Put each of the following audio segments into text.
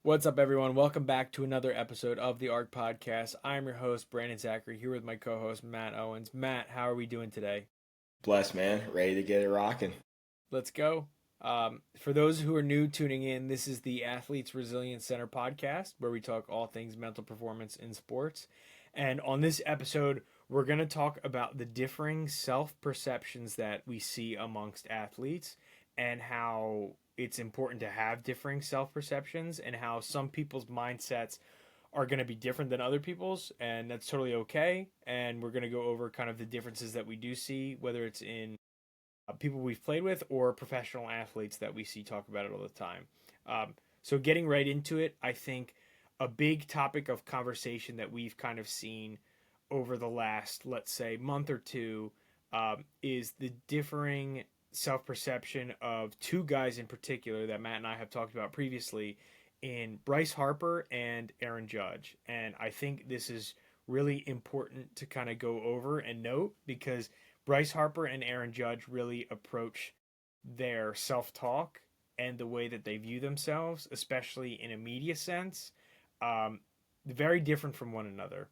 What's up, everyone? Welcome back to another episode of the ARC Podcast. I'm your host, Brandon Zachary, here with my co-host, Matt Owens. Matt, how are we doing today? Blessed, man. Ready to get it rocking. Let's go. For those who are new tuning in, this is the Athletes Resilience Center podcast, where we talk all things mental performance in sports. And on this episode, we're going to talk about the differing self-perceptions that we see amongst athletes and how it's important to have differing self-perceptions and how some people's mindsets are going to be different than other people's, and that's totally okay. And we're going to go over kind of the differences that we do see, whether it's in people we've played with or professional athletes that we see talk about it all the time. So getting right into it, I think a big topic of conversation that we've kind of seen over the last, let's say, month or two is the differing self-perception of two guys in particular that Matt and I have talked about previously in Bryce Harper and Aaron Judge. And I think this is really important to kind of go over and note because Bryce Harper and Aaron Judge really approach their self-talk and the way that they view themselves, especially in a media sense, very different from one another.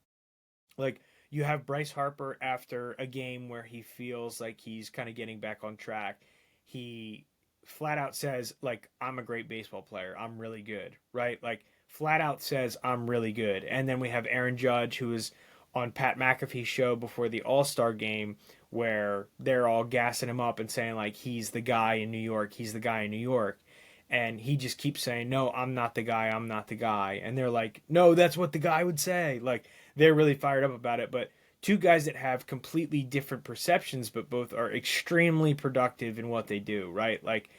Like, you have Bryce Harper after a game where he feels like he's kind of getting back on track. He flat out says, like, I'm a great baseball player. I'm really good, right? Like, flat out says, I'm really good. And then we have Aaron Judge, who is on Pat McAfee's show before the All-Star game, where they're all gassing him up and saying, like, he's the guy in New York. He's the guy in New York. And he just keeps saying, no, I'm not the guy. I'm not the guy. And they're like, no, that's what the guy would say. Like, they're really fired up about it. But two guys that have completely different perceptions, but both are extremely productive in what they do, right? Like,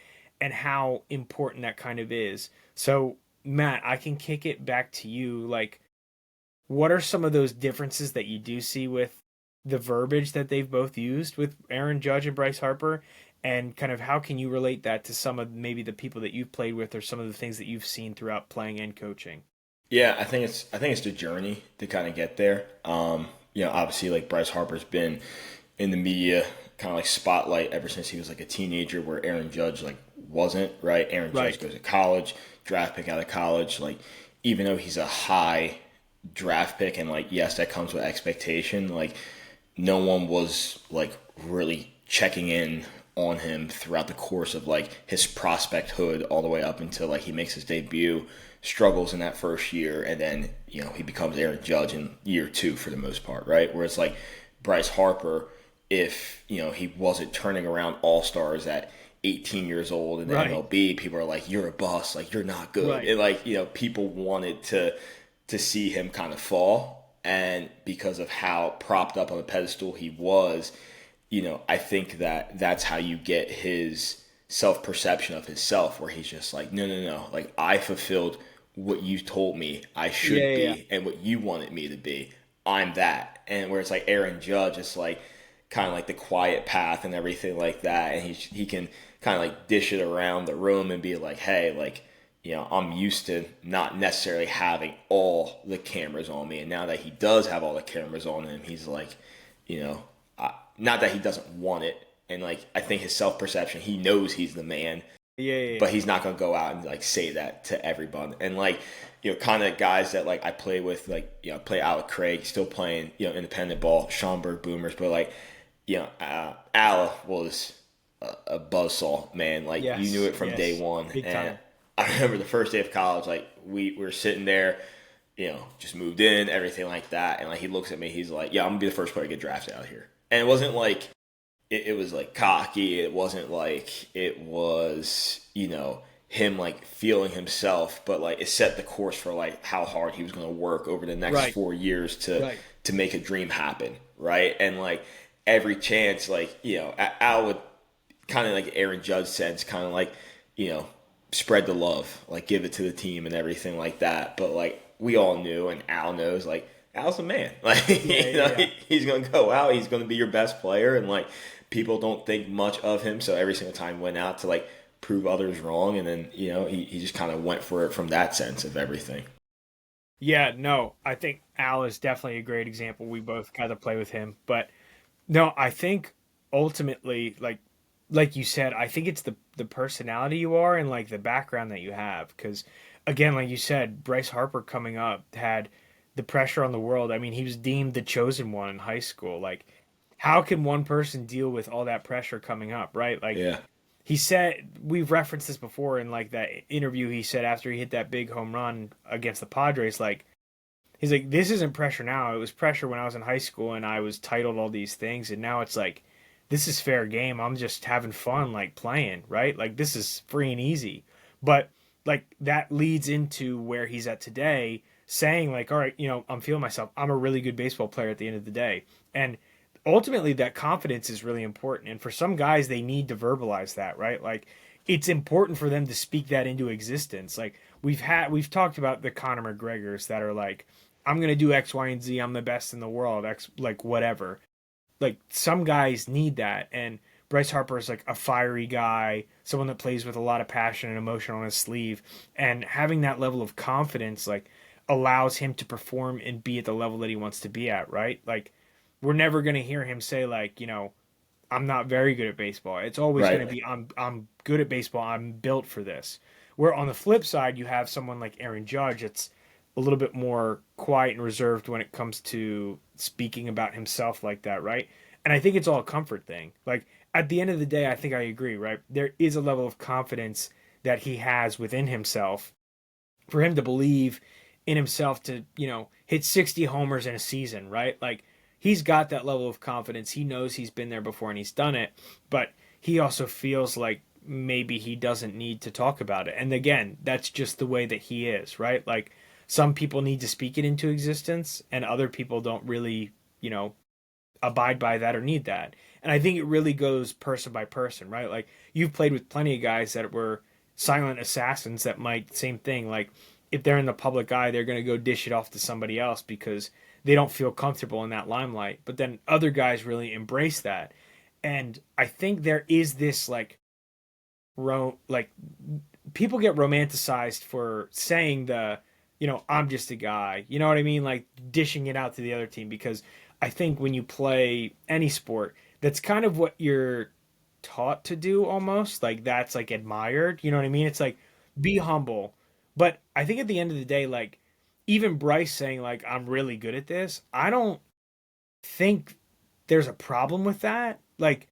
and how important that kind of is. So, Matt, I can kick it back to you. Like, what are some of those differences that you do see with the verbiage that they've both used with Aaron Judge and Bryce Harper? And kind of how can you relate that to some of maybe the people that you've played with or some of the things that you've seen throughout playing and coaching? Yeah, I think it's the journey to kind of get there. Obviously, like Bryce Harper's been in the media kind of like spotlight ever since he was like a teenager, where Aaron Judge like wasn't, right. Aaron Judge Right. goes to college, draft pick out of college. Like, even though he's a high draft pick, and like, yes, that comes with expectation. Like, no one was like really checking in on him throughout the course of like his prospecthood all the way up until like he makes his debut, struggles in that first year, and then he becomes Aaron Judge in year two for the most part, right? Whereas like Bryce Harper, if he wasn't turning around all stars at 18 years old in the Right. MLB, people are like, you're a bust, like you're not good, Right. and like people wanted to see him kind of fall, and because of how propped up on the pedestal he was, I think that that's how you get his self perception of himself, where he's just like, no, no, no, like I fulfilled what you told me I Yeah, should yeah, yeah. be and what you wanted me to be. I'm that. And where it's like Aaron Judge, it's like kind of like the quiet path and everything like that, and he can kind of like dish it around the room and be like, hey, like, I'm used to not necessarily having all the cameras on me, and now that he does have all the cameras on him, he's like, you know, not that he doesn't want it, and like I think his self perception, he knows he's the man, Yeah, yeah, but he's not gonna go out and like say that to everyone. And like, kind of guys that like I play with, like I play Alec Craig, still playing independent ball, Schaumburg Boomers, but like Ala was a buzzsaw, man. Like, you knew yes, it from day yes. one. Big And time. I remember the first day of college, like we were sitting there, just moved in, everything like that, and like he looks at me, he's like, "Yeah, I'm gonna be the first player to get drafted out of here." And it wasn't like it was like cocky. It wasn't like it was him like feeling himself, but like it set the course for like how hard he was going to work over the next Right. 4 years to Right. to make a dream happen, right? And like every chance, like Al would kind of like Aaron Judge sense, kind of like you know spread the love, like give it to the team and everything like that. But like we all knew, and Al knows, like Al's a man. Like Yeah, yeah, yeah. he's gonna go out, he's gonna be your best player, and like people don't think much of him. So every single time he went out to like prove others wrong, and then he just kind of went for it from that sense of everything. Yeah, no, I think Al is definitely a great example. We both kind of play with him, but no, I think ultimately, like you said, I think it's the personality you are and like the background that you have. Because again, like you said, Bryce Harper coming up had the pressure on the world. I mean, he was deemed the chosen one in high school. Like, how can one person deal with all that pressure coming up, right? Like, Yeah. he said, we've referenced this before in like that interview he said after he hit that big home run against the Padres, like, he's like, this isn't pressure now. It was pressure when I was in high school and I was titled all these things. And now it's like, this is fair game. I'm just having fun, like playing, right? Like, this is free and easy. But like, that leads into where he's at today, saying, like, all right, I'm feeling myself. I'm a really good baseball player at the end of the day. And ultimately, that confidence is really important. And for some guys, they need to verbalize that, right? Like, it's important for them to speak that into existence. Like, we've talked about the Conor McGregors that are like, I'm gonna do X, Y, and Z. I'm the best in the world. X, like whatever. Like some guys need that, and Bryce Harper is like a fiery guy, someone that plays with a lot of passion and emotion on his sleeve, and having that level of confidence like allows him to perform and be at the level that he wants to be at. Right? Like we're never gonna hear him say like, I'm not very good at baseball. It's always going to Right. be I'm good at baseball. I'm built for this. Where on the flip side, you have someone like Aaron Judge. It's a little bit more quiet and reserved when it comes to speaking about himself like that, right? And I think it's all a comfort thing. Like at the end of the day, I think I agree, right? There is a level of confidence that he has within himself for him to believe in himself to, hit 60 homers in a season, right? Like he's got that level of confidence. He knows he's been there before and he's done it, but he also feels like maybe he doesn't need to talk about it. And again, that's just the way that he is, right? Like some people need to speak it into existence and other people don't really, you know, abide by that or need that. And I think it really goes person by person, right? Like you've played with plenty of guys that were silent assassins that might same thing. Like if they're in the public eye, they're going to go dish it off to somebody else because they don't feel comfortable in that limelight. But then other guys really embrace that. And I think there is this like people get romanticized for saying I'm just a guy. You know what I mean? Like dishing it out to the other team because I think when you play any sport, that's kind of what you're taught to do almost. Like that's like admired. You know what I mean? It's like be humble. But I think at the end of the day, like even Bryce saying like I'm really good at this, I don't think there's a problem with that. Like,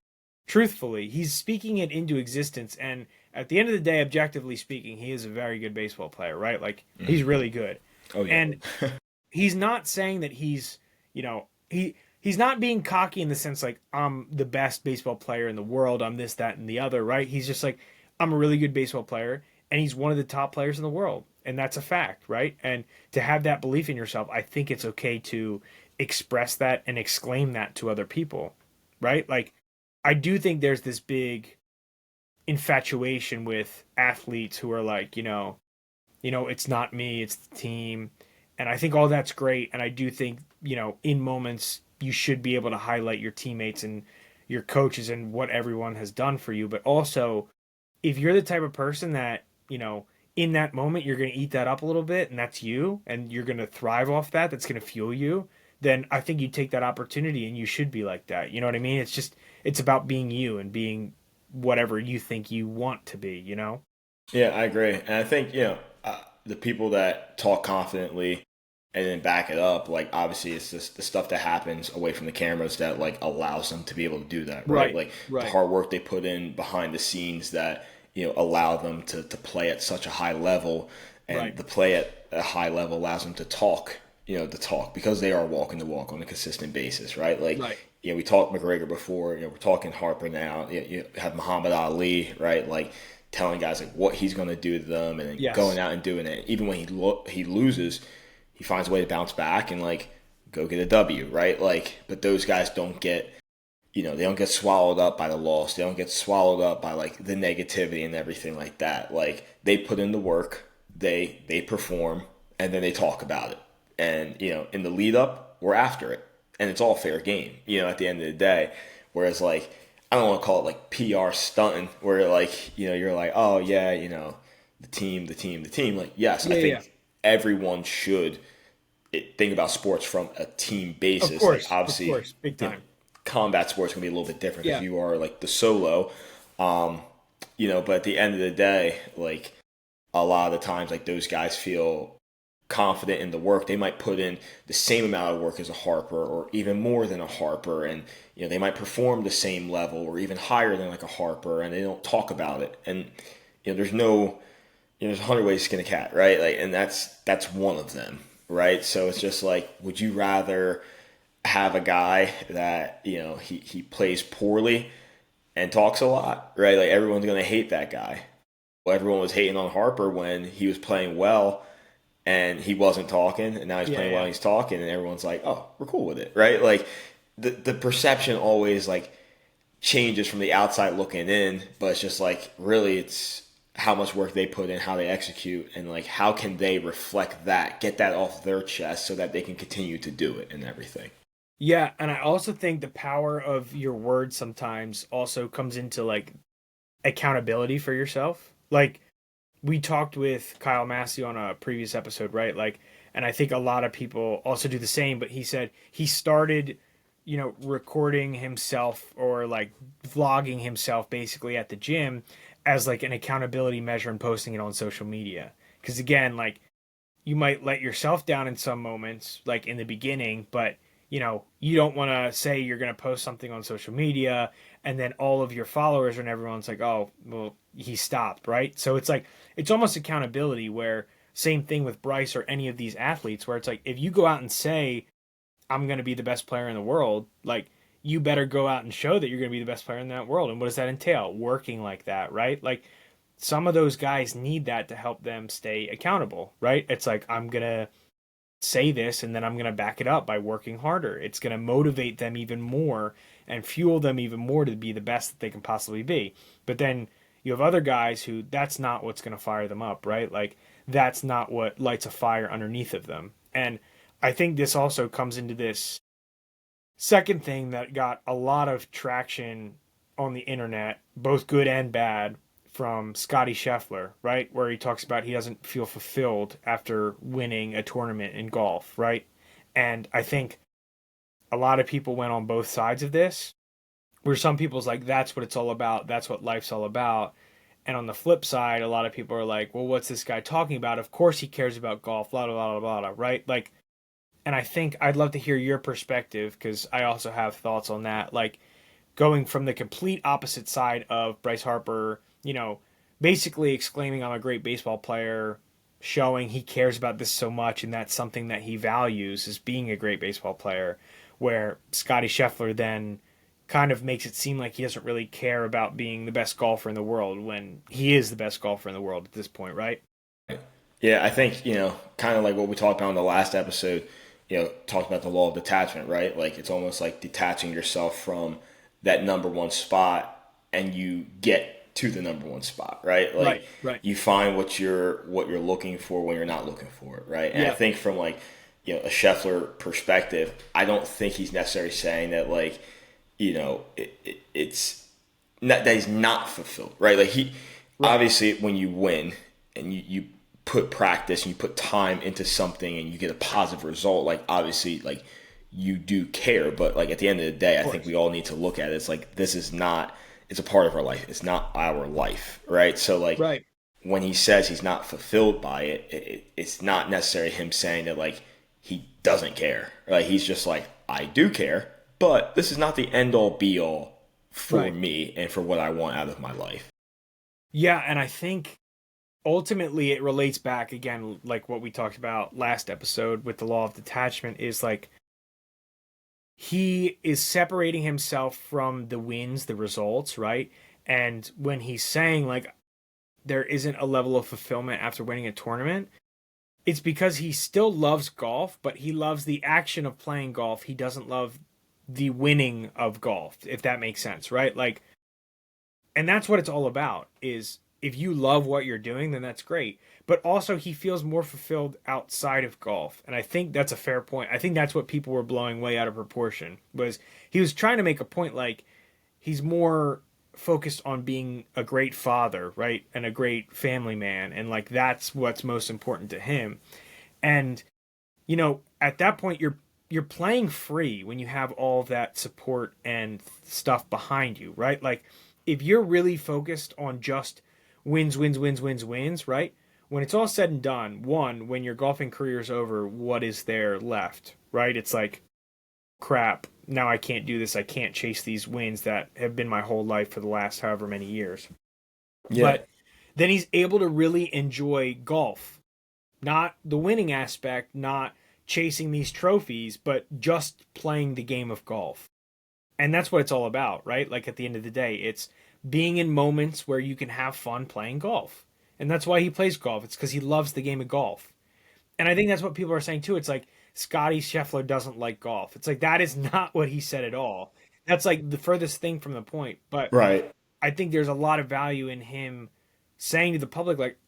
truthfully, he's speaking it into existence. And at the end of the day, objectively speaking, he is a very good baseball player, right? Like, he's Mhm. really good. Oh yeah. And he's not saying that he's not being cocky in the sense like I'm the best baseball player in the world. I'm this, that, and the other, right? He's just like I'm a really good baseball player, and he's one of the top players in the world, and that's a fact, right? And to have that belief in yourself, I think it's okay to express that and exclaim that to other people, right? Like I do think there's this big infatuation with athletes who are like, it's not me, it's the team. And I think all that's great. And I do think, in moments you should be able to highlight your teammates and your coaches and what everyone has done for you. But also, if you're the type of person that, in that moment you're going to eat that up a little bit and that's you and you're going to thrive off that, that's going to fuel you, then I think you take that opportunity and you should be like that. You know what I mean? It's about being you and being whatever you think you want to be. Yeah, I agree, and I think the people that talk confidently and then back it up, like obviously it's just the stuff that happens away from the cameras that like allows them to be able to do that, right? Right, Like the right, hard work they put in behind the scenes that allow them to play at such a high level, and right, the play at a high level allows them to talk, to talk because they are walking the walk on a consistent basis, right? Like right. we talked McGregor before, we're talking Harper now. You have Muhammad Ali, right? Like telling guys like what he's going to do to them, and then going Yes, out and doing it. Even when he loses, he finds a way to bounce back and like go get a W, right? Like, but those guys don't get, they don't get swallowed up by the loss. They don't get swallowed up by like the negativity and everything like that. Like they put in the work, they perform, and then they talk about it. And in the lead up, we're after it, and it's all fair game. At the end of the day, whereas like I don't want to call it like PR stunting, where like you're like, oh yeah, the team, the team, the team. Like yes, I yeah, yeah. think everyone should think about sports from a team basis. Like Of obviously, course, big you know, time. combat sports can be a little bit different because Yeah, you are like the solo. But at the end of the day, like a lot of the times like those guys feel confident in the work. They might put in the same amount of work as a Harper or even more than a Harper, and they might perform the same level or even higher than like a Harper, and they don't talk about it. And there's no there's 100 ways to skin a cat, right? Like, and that's one of them, right? So it's just like, would you rather have a guy that he plays poorly and talks a lot, right? Like everyone's gonna hate that guy. Well, everyone was hating on Harper when he was playing well and he wasn't talking, and now he's Yeah, playing well yeah. and he's talking, and everyone's like, oh, we're cool with it, right? Like the perception always like changes from the outside looking in, but it's just like really it's how much work they put in, how they execute, and like how can they reflect that, get that off their chest so that they can continue to do it and everything. Yeah, and I also think the power of your words sometimes also comes into like accountability for yourself. Like we talked with Kyle Massey on a previous episode, right? Like, and I think a lot of people also do the same, but he said he started, recording himself or like vlogging himself basically at the gym as like an accountability measure and posting it on social media. Because again, like you might let yourself down in some moments, like in the beginning, but you don't want to say you're going to post something on social media and then all of your followers and everyone's like, oh, well, he stopped, right? So it's like, it's almost accountability where same thing with Bryce or any of these athletes where it's like, if you go out and say, I'm going to be the best player in the world, like, you better go out and show that you're going to be the best player in that world. And what does that entail? Working like that, right? Like, some of those guys need that to help them stay accountable, right? It's like, I'm going to say this and then I'm going to back it up by working harder. It's going to motivate them even more and fuel them even more to be the best that they can possibly be. But then you have other guys who that's not what's going to fire them up, right? Like that's not what lights a fire underneath of them. And I think this also comes into this second thing that got a lot of traction on the internet, both good and bad, from Scotty Scheffler, right? Where he talks about he doesn't feel fulfilled after winning a tournament in golf, right? And I think a lot of people went on both sides of this, where some people's like, that's what it's all about. That's what life's all about. And on the flip side, a lot of people are like, well, what's this guy talking about? Of course he cares about golf, blah, blah, blah, blah, blah, right? Like, and I think I'd love to hear your perspective because I also have thoughts on that. Like, going from the complete opposite side of Bryce Harper, basically exclaiming, I'm a great baseball player, showing he cares about this so much and that's something that he values is being a great baseball player, where Scotty Scheffler then kind of makes it seem like he doesn't really care about being the best golfer in the world when he is the best golfer in the world at this point, right? Yeah, I think, kind of like what we talked about in the last episode, talked about the law of detachment, right? Like it's almost like detaching yourself from that number one spot and you get to the number one spot, right? Like Right, right. you find what you're looking for when you're not looking for it, right? And I Yeah, think from like, a Scheffler perspective, I don't think he's necessarily saying that like, it's not that he's not fulfilled, right? Like he right. obviously when you win and you put practice and you put time into something and you get a positive result, like obviously like you do care, but like at the end of the day, Of I think course. we all need to look at it. It's like this is not. It's a part of our life. It's not our life, right? So like Right. when he says he's not fulfilled by it, it's not necessarily him saying that like he doesn't care. Right? He's just like I do care, but this is not the end all be all for Right. me and for what I want out of my life. Yeah, and I think ultimately it relates back again like what we talked about last episode with the law of detachment is like he is separating himself from the wins, the results, right? And when he's saying like there isn't a level of fulfillment after winning a tournament, it's because he still loves golf, but he loves the action of playing golf. He doesn't love the winning of golf, if that makes sense, right? Like, and that's what it's all about is if you love what you're doing, then that's great. But also he feels more fulfilled outside of golf. And I think that's a fair point. I think that's what people were blowing way out of proportion was he was trying to make a point like he's more focused on being a great father, right? And a great family man. And like that's what's most important to him. And at that point you're playing free when you have all of that support and stuff behind you, right? Like if you're really focused on just wins, wins, wins, wins, wins, right? when it's all said and done, one, when your golfing career is over, what is there left, right? It's like, crap, now I can't do this. I can't chase these wins that have been my whole life for the last however many years. Yeah. But then he's able to really enjoy golf, not the winning aspect, not chasing these trophies, but just playing the game of golf. And that's what it's all about, right? Like at the end of the day, it's being in moments where you can have fun playing golf. And that's why he plays golf. It's because he loves the game of golf. And I think that's what people are saying too. It's like Scotty Scheffler doesn't like golf. It's like that is not what he said at all. That's like the furthest thing from the point. But Right. I think there's a lot of value in him saying to the public, like,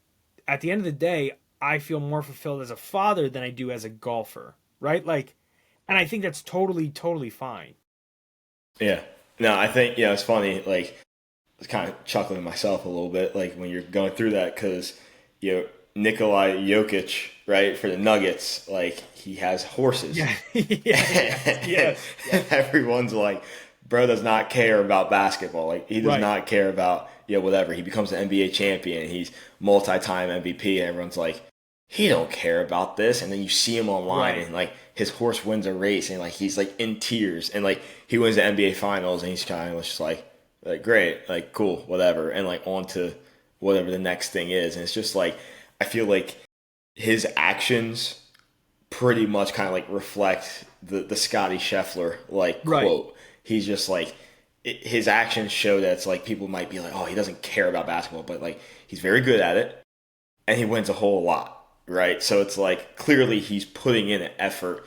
at the end of the day, I feel more fulfilled as a father than I do as a golfer, right? Like, and I think that's totally, totally fine. Yeah. No, I think, it's funny. Like, I was kind of chuckling myself a little bit, like, when you're going through that, because, Nikolai Jokic, right, for the Nuggets, like, he has horses. Yeah, yes, And everyone's like, bro does not care about basketball. Like, he does right, not care about, whatever. He becomes an NBA champion. He's multi-time MVP, and everyone's like, he don't care about this. And then you see him online, right. and like his horse wins a race, and like he's like in tears, and like he wins the NBA Finals, and he's kind of just like great, like cool, whatever, and like on to whatever the next thing is. And it's just like I feel like his actions pretty much kind of like reflect the Scotty Scheffler like Right. quote. He's just like his actions show that it's like people might be like, oh, he doesn't care about basketball, but like he's very good at it, and he wins a whole lot, right? So it's like clearly he's putting in an effort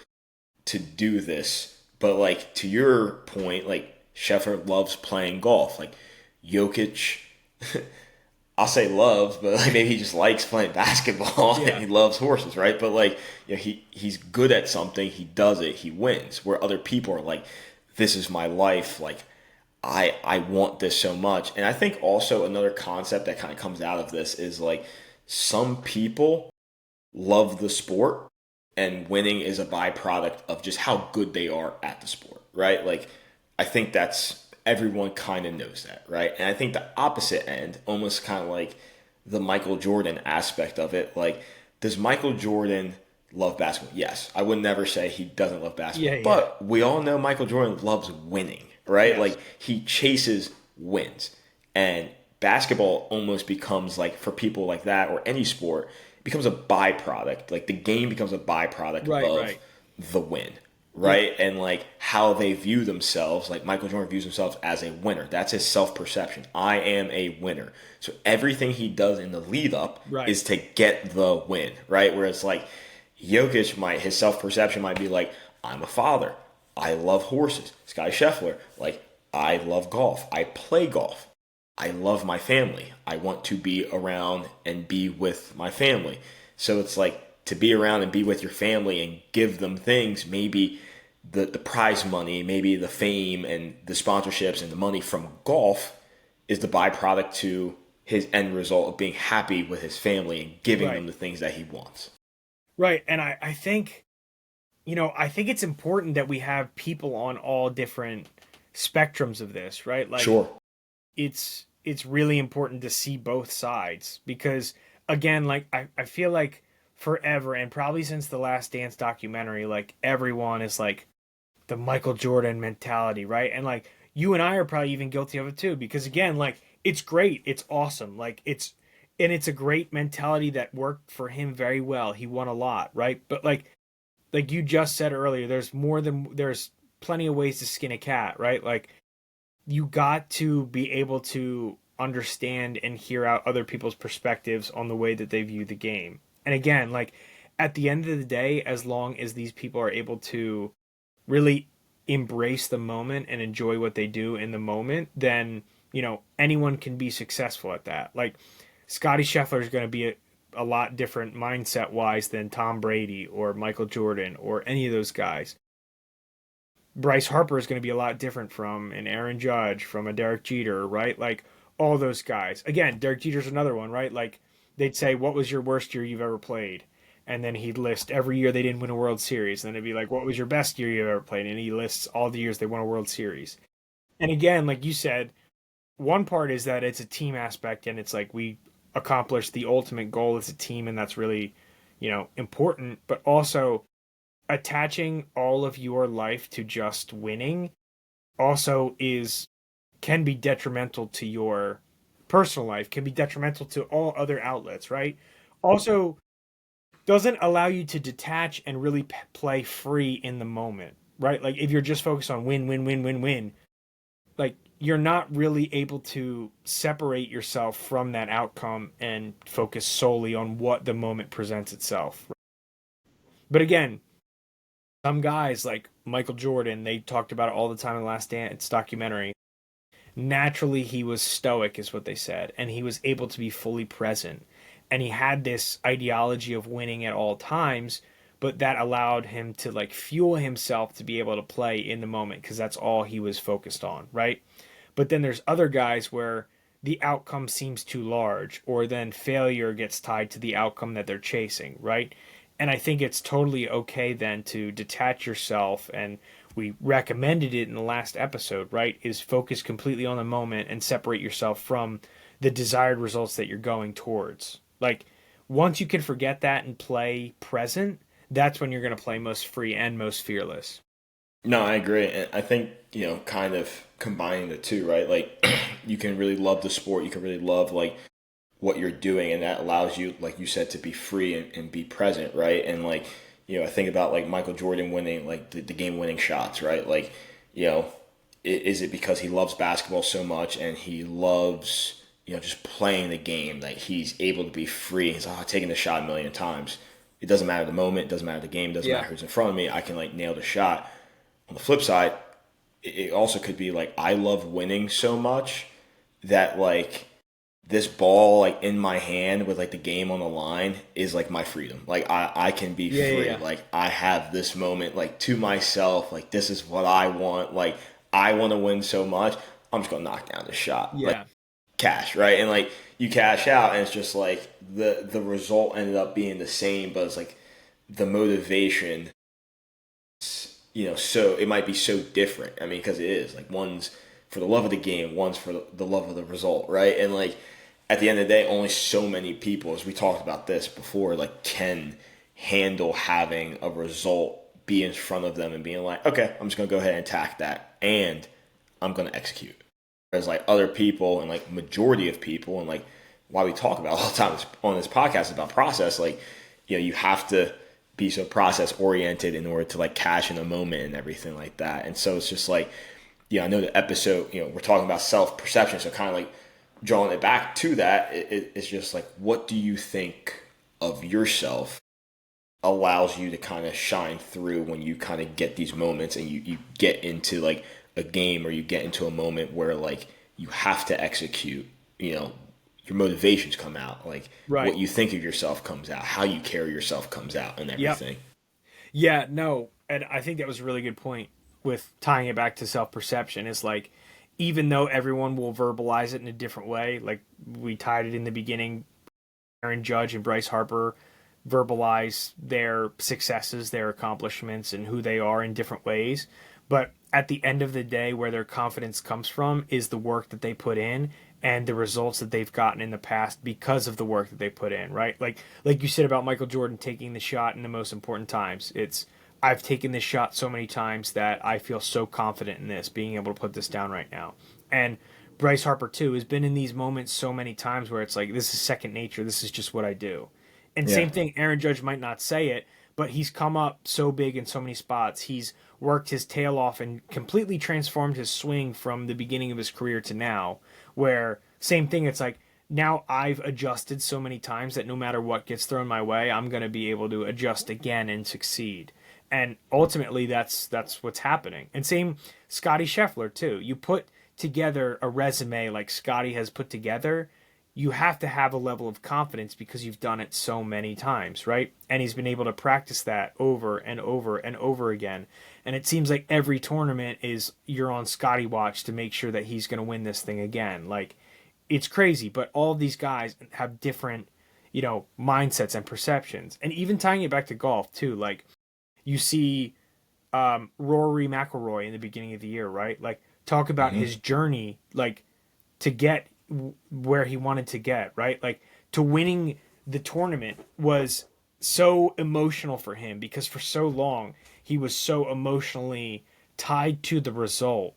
to do this. But like to your point, like Scheffler loves playing golf. Like Jokic, I'll say loves, but like maybe he just likes playing basketball and Yeah. he loves horses, right? But like he's good at something, he does it, he wins. Where other people are like, this is my life, like I want this so much. And I think also another concept that kind of comes out of this is like some people love the sport and winning is a byproduct of just how good they are at the sport, right? Like I think that's everyone kind of knows that, right? And I think the opposite end, almost kind of like the Michael Jordan aspect of it, like does Michael Jordan love basketball? Yes. I would never say he doesn't love Yeah, basketball, yeah. but we all know Michael Jordan loves winning, right? Yes. Like he chases wins. And basketball almost becomes like for people like that or any sport, it becomes a byproduct. Like the game becomes a byproduct Right, of right. the win, Yeah. right? And like how they view themselves. Like Michael Jordan views himself as a winner. That's his self perception. I am a winner. So everything he does in the lead up Right. is to get the win, right? Whereas like Jokic might his self perception might be like, I'm a father. I love horses. Sky Scheffler, like I love golf. I play golf. I love my family. I want to be around and be with my family. So it's like to be around and be with your family and give them things, maybe the prize money, maybe the fame and the sponsorships and the money from golf is the byproduct to his end result of being happy with his family and giving them Right. the things that he wants. Right. And I think, I think it's important that we have people on all different spectrums of this, right? Like Sure. it's really important to see both sides because again, like I feel like forever and probably since the Last Dance documentary, like everyone is like the Michael Jordan mentality, right? And like you and I are probably even guilty of it too, because again, like it's great, it's awesome, like it's a great mentality that worked for him very well. He won a lot, right? But like you just said earlier, there's plenty of ways to skin a cat, right? Like you got to be able to understand and hear out other people's perspectives on the way that they view the game. And again, like at the end of the day, as long as these people are able to really embrace the moment and enjoy what they do in the moment, then, anyone can be successful at that. Like Scotty Scheffler is going to be a lot different mindset wise than Tom Brady or Michael Jordan or any of those guys. Bryce Harper is going to be a lot different from an Aaron Judge, from a Derek Jeter, right? Like all those guys. Again, Derek Jeter's another one, right? Like they'd say, "What was your worst year you've ever played?" And then he'd list every year they didn't win a World Series. And then it'd be like, "What was your best year you've ever played?" And he lists all the years they won a World Series. And again, like you said, one part is that it's a team aspect, and it's like we accomplish the ultimate goal as a team, and that's really, important. But also attaching all of your life to just winning also is can be detrimental to your personal life, can be detrimental to all other outlets, right? Also doesn't allow you to detach and really play free in the moment, right? Like if you're just focused on win, win, win, win, win, like you're not really able to separate yourself from that outcome and focus solely on what the moment presents itself. But again, some guys like Michael Jordan, they talked about it all the time in the Last Dance documentary. Naturally, he was stoic, is what they said, and he was able to be fully present. And he had this ideology of winning at all times, but that allowed him to like fuel himself to be able to play in the moment because that's all he was focused on, right? But then there's other guys where the outcome seems too large, or then failure gets tied to the outcome that they're chasing, right? And I think it's totally okay then to detach yourself, and we recommended it in the last episode, right? Is focus completely on the moment and separate yourself from the desired results that you're going towards. Like once you can forget that and play present, that's when you're going to play most free and most fearless. No, I agree. And I think, kind of combining the two, right? Like you can really love the sport, you can really love like what you're doing, and that allows you, like you said, to be free and be present, right? And like, I think about like Michael Jordan winning like the game winning shots, right? Like, you know, is it because he loves basketball so much and he loves, just playing the game that he's able to be free? He's taking the shot a million times. It doesn't matter the moment, it doesn't matter the game, it doesn't Yeah. matter who's in front of me. I can like nail the shot. On the flip side, it also could be like I love winning so much that like this ball like in my hand with like the game on the line is like my freedom. Like I can be Yeah, yeah, free. yeah. Like I have this moment like to myself. Like this is what I want. Like I want to win so much. I'm just gonna knock down this shot. Like Yeah. cash, right? And like you cash out, and it's just like the result ended up being the same, but it's like the motivation. So it might be so different. I mean, because it is like one's for the love of the game, one's for the love of the result, right? And like at the end of the day, only so many people, as we talked about this before, like can handle having a result be in front of them and being like, okay, I'm just gonna go ahead and attack that, and I'm gonna execute. Whereas like other people and like majority of people and like why we talk about all the time on this podcast about process, like you have to be so process oriented in order to like cash in a moment and everything like that. And so it's just like, I know the episode, we're talking about self perception, so kind of like drawing it back to that, it's just like, what do you think of yourself allows you to kind of shine through when you kind of get these moments and you get into like a game, or you get into a moment where like you have to execute, your motivations come out, like what Right. you think of yourself comes out, how you carry yourself comes out, and Yep. everything. Yeah, no. And I think that was a really good point with tying it back to self perception. Is like, even though everyone will verbalize it in a different way, like we tied it in the beginning, Aaron Judge and Bryce Harper verbalize their successes, their accomplishments, and who they are in different ways. But at the end of the day, where their confidence comes from is the work that they put in and the results that they've gotten in the past because of the work that they put in, right? Like you said about Michael Jordan taking the shot in the most important times. It's I've taken this shot so many times that I feel so confident in this, being able to put this down right now. And Bryce Harper too has been in these moments so many times where it's like this is second nature. This is just what I do. And Yeah. same thing, Aaron Judge might not say it, but he's come up so big in so many spots. He's worked his tail off and completely transformed his swing from the beginning of his career to now. Where same thing, it's like now I've adjusted so many times that no matter what gets thrown my way, I'm going to be able to adjust again and succeed. And ultimately, that's what's happening. And same Scotty Scheffler too. You put together a resume like Scotty has put together, you have to have a level of confidence because you've done it so many times, right? And he's been able to practice that over and over and over again. And it seems like every tournament is you're on Scotty watch to make sure that he's going to win this thing again. Like it's crazy, but all of these guys have different, mindsets and perceptions. And even tying it back to golf too, like you see Rory McIlroy in the beginning of the year, right? Like talk about Hmm. his journey, like to get where he wanted to get, right? Like to winning the tournament was so emotional for him because for so long he was so emotionally tied to the result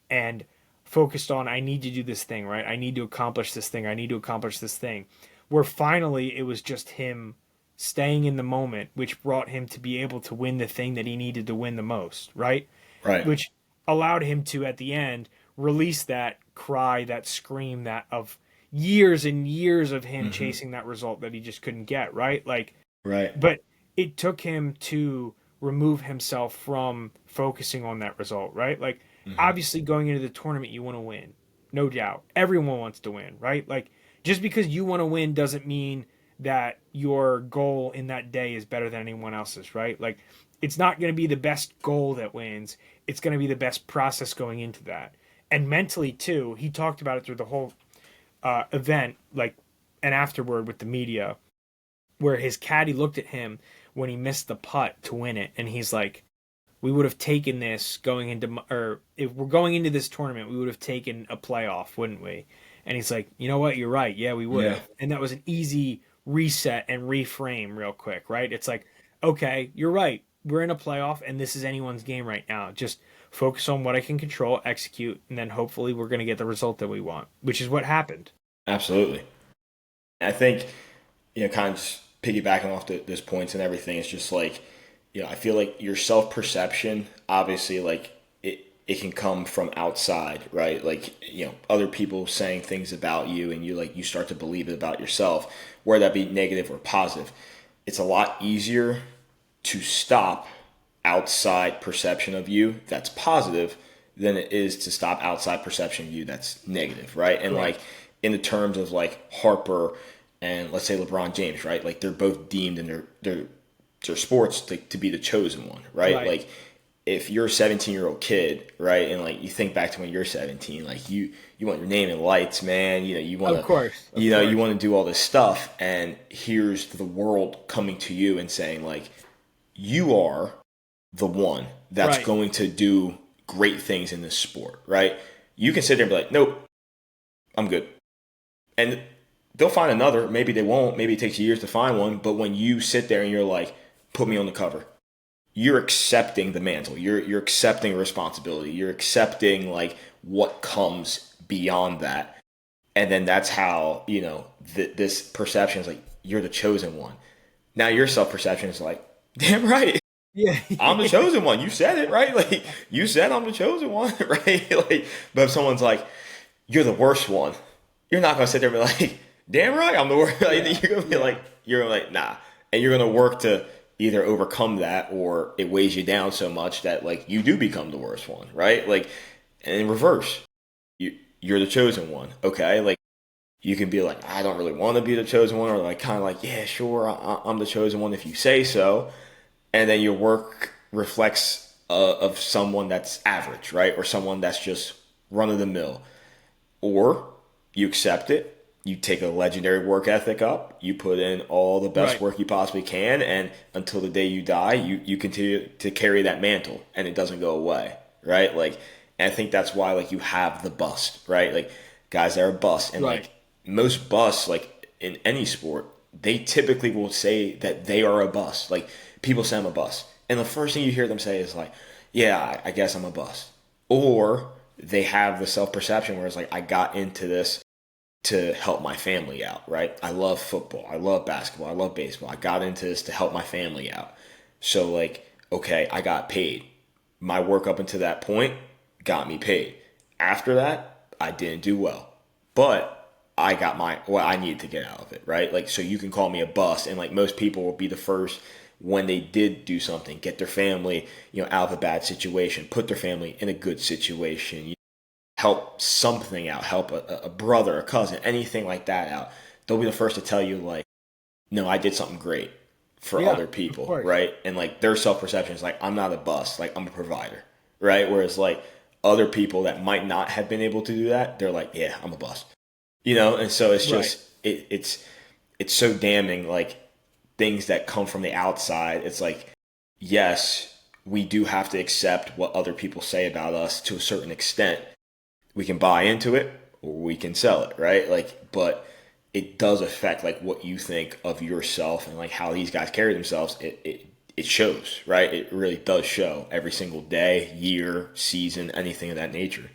and focused on I need to do this thing, right? I need to accomplish this thing. I need to accomplish this thing. Where finally it was just him staying in the moment, which brought him to be able to win the thing that he needed to win the most, right? Right. Which allowed him to at the end release that cry, that scream that of years and years of him Mm-hmm. chasing that result that he just couldn't get, right? Like Right. but it took him to remove himself from focusing on that result, right? Like Mm-hmm. obviously going into the tournament you want to win. No doubt. Everyone wants to win, right? Like just because you want to win doesn't mean that your goal in that day is better than anyone else's, right? Like it's not going to be the best goal that wins. It's going to be the best process going into that. And mentally too, he talked about it through the whole event, like and afterward with the media where his caddy looked at him when he missed the putt to win it, and he's like, "We would have taken this going into, or if we're going into this tournament, we would have taken a playoff, wouldn't we?" And he's like, "You know what? You're right. Yeah, we would Yeah. have." And that was an easy reset and reframe, real quick, right? It's like, okay, you're right. We're in a playoff, and this is anyone's game right now. Just focus on what I can control, execute, and then hopefully we're going to get the result that we want, which is what happened. Absolutely. I think, kind of just piggybacking off those points and everything, it's just like, I feel like your self perception, obviously, like it can come from outside, right? Like, other people saying things about you and you start to believe it about yourself, whether that be negative or positive. It's a lot easier to stop outside perception of you that's positive than it is to stop outside perception of you that's negative, right? And Right. like in the terms of like Harper and let's say LeBron James, right? Like they're both deemed in their sports to be the chosen one, right? Right. Like if you're a 17-year-old kid, right, and like you think back to when you're 17, like you want your name in lights, man. You want Of to course. Of you course. want to do all this stuff, and here's the world coming to you and saying like you are the one that's Right. going to do great things in this sport, right? You can sit there and be like, nope, I'm good. And they'll find another. Maybe they won't. Maybe it takes years to find one. But when you sit there and you're like, put me on the cover, you're accepting the mantle. You're accepting responsibility. You're accepting like what comes beyond that. And then that's how, this perception is like, you're the chosen one. Now your self perception is like, damn right. Yeah. I'm the chosen one. You said it, right? Like you said I'm the chosen one, right? Like, but if someone's like, you're the worst one, you're not gonna sit there and be like, damn right, I'm the worst. Yeah. Like, Yeah. you're gonna be like, nah. And you're gonna work to either overcome that or it weighs you down so much that like you do become the worst one, right? Like, and in reverse, you're the chosen one. Okay, like you can be like, I don't really want to be the chosen one, or like kind of like, yeah, sure, I'm the chosen one if you say so, and then your work reflects of someone that's average, right, or someone that's just run of the mill, or you accept it. You take a legendary work ethic up. You put in all the best Right. work you possibly can, and until the day you die, you continue to carry that mantle, and it doesn't go away, right? Like, and I think that's why like you have the bust, right? Like guys that are bust, and Right. like most busts, like in any sport, they typically will say that they are a bust. Like people say I'm a bust, and the first thing you hear them say is like, "Yeah, I guess I'm a bust," or they have the self perception where it's like, "I got into this to help my family out, right? I love football. I love basketball. I love baseball. I got into this to help my family out. So, like, okay, I got paid. My work up until that point got me paid. After that, I didn't do well. But I got what I needed to get out of it, right? Like, so you can call me a bust. And, like, most people will be the first when they did do something, get their family, out of a bad situation, put their family in a good situation, help something out, help a brother, a cousin, anything like that out. They'll be the first to tell you, like, no, I did something great for Yeah. other Of people, course. right? And like their self perception is like, I'm not a bust, like I'm a provider, right? Whereas like other people that might not have been able to do that, they're like, yeah, I'm a bust, and so it's Right. just it's so damning, like things that come from the outside. It's like, yes, we do have to accept what other people say about us to a certain extent. We can buy into it or we can sell it, right? Like, but it does affect like what you think of yourself and like how these guys carry themselves. It shows, right? It really does show every single day, year, season, anything of that nature.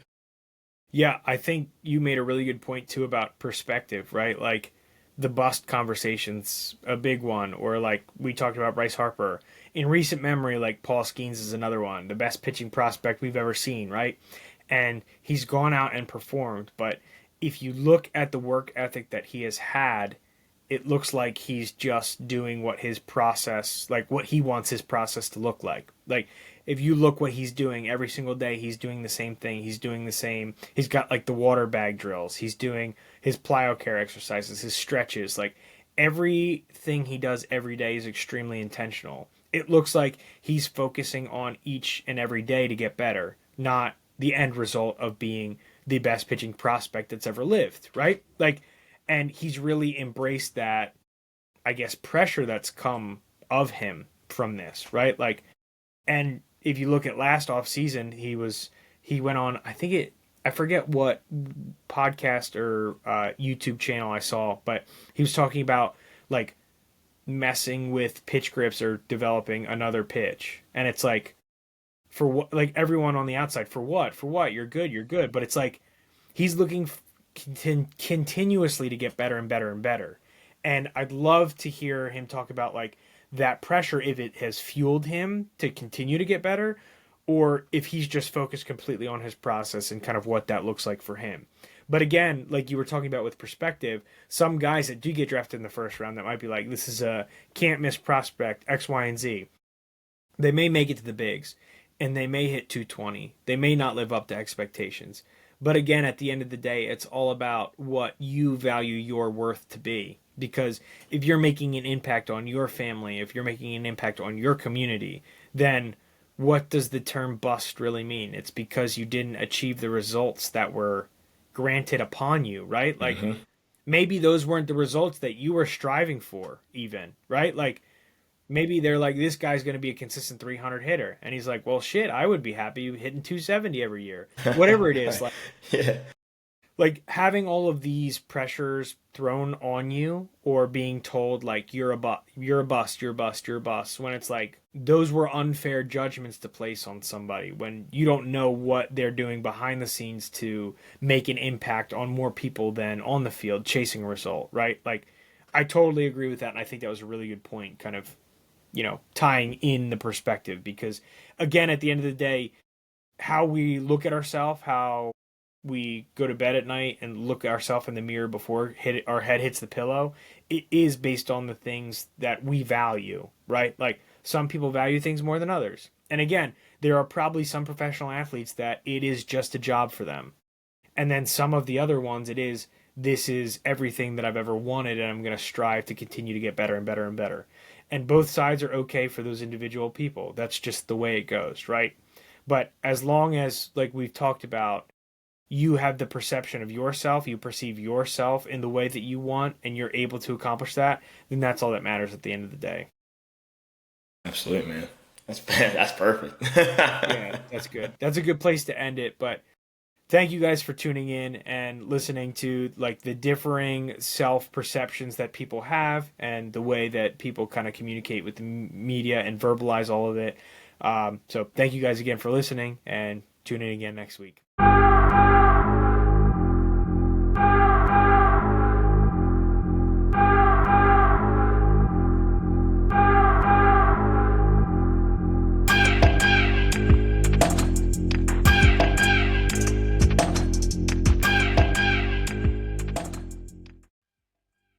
Yeah, I think you made a really good point too about perspective, right? Like the bust conversation's a big one, or like we talked about Bryce Harper. In recent memory, like Paul Skeens is another one, the best pitching prospect we've ever seen, right? And he's gone out and performed, but if you look at the work ethic that he has had, it looks like he's just doing what his process, like what he wants his process to look like. Like if you look what he's doing every single day, he's doing the same thing. He's doing the same. He's got like the water bag drills. He's doing his plyo care exercises, his stretches. Like everything he does every day is extremely intentional. It looks like he's focusing on each and every day to get better, not the end result of being the best pitching prospect that's ever lived, right? Like, and he's really embraced that, I guess, pressure that's come of him from this, right? Like, and if you look at last off season, he went on, I forget what podcast or YouTube channel I saw, but he was talking about like messing with pitch grips or developing another pitch, and it's like for what, like everyone on the outside, for what, you're good, but it's like he's looking continuously to get better and better and better. And I'd love to hear him talk about like that pressure, if it has fueled him to continue to get better, or if he's just focused completely on his process and kind of what that looks like for him. But again, like you were talking about with perspective, some guys that do get drafted in the first round that might be like, this is a can't miss prospect, X, Y, and Z. They may make it to the bigs and they may hit 220. They may not live up to expectations. But again, at the end of the day, it's all about what you value your worth to be. Because if you're making an impact on your family, if you're making an impact on your community, then what does the term bust really mean? It's because you didn't achieve the results that were granted upon you, right? Like Mm-hmm. maybe those weren't the results that you were striving for, even, right? Like maybe they're like, this guy's going to be a consistent 300 hitter. And he's like, well, shit, I would be happy hitting 270 every year. Whatever it is. Yeah. Like having all of these pressures thrown on you or being told like you're a bust, you're a bust, you're a bust, when it's like those were unfair judgments to place on somebody when you don't know what they're doing behind the scenes to make an impact on more people than on the field chasing a result, right? Like I totally agree with that, and I think that was a really good point, kind of, tying in the perspective, because again, at the end of the day, how we look at ourselves, how we go to bed at night and look at ourselves in the mirror before our head hits the pillow, it is based on the things that we value, right? Like some people value things more than others. And again, there are probably some professional athletes that it is just a job for them. And then some of the other ones, this is everything that I've ever wanted, and I'm going to strive to continue to get better and better and better. And both sides are okay for those individual people. That's just the way it goes, right? But as long as, like we've talked about, you have the perception of yourself, you perceive yourself in the way that you want, and you're able to accomplish that, then that's all that matters at the end of the day. Absolutely, man. That's perfect. Yeah, that's good. That's a good place to end it. But thank you guys for tuning in and listening to like the differing self perceptions that people have and the way that people kind of communicate with the media and verbalize all of it. So thank you guys again for listening, and tune in again next week.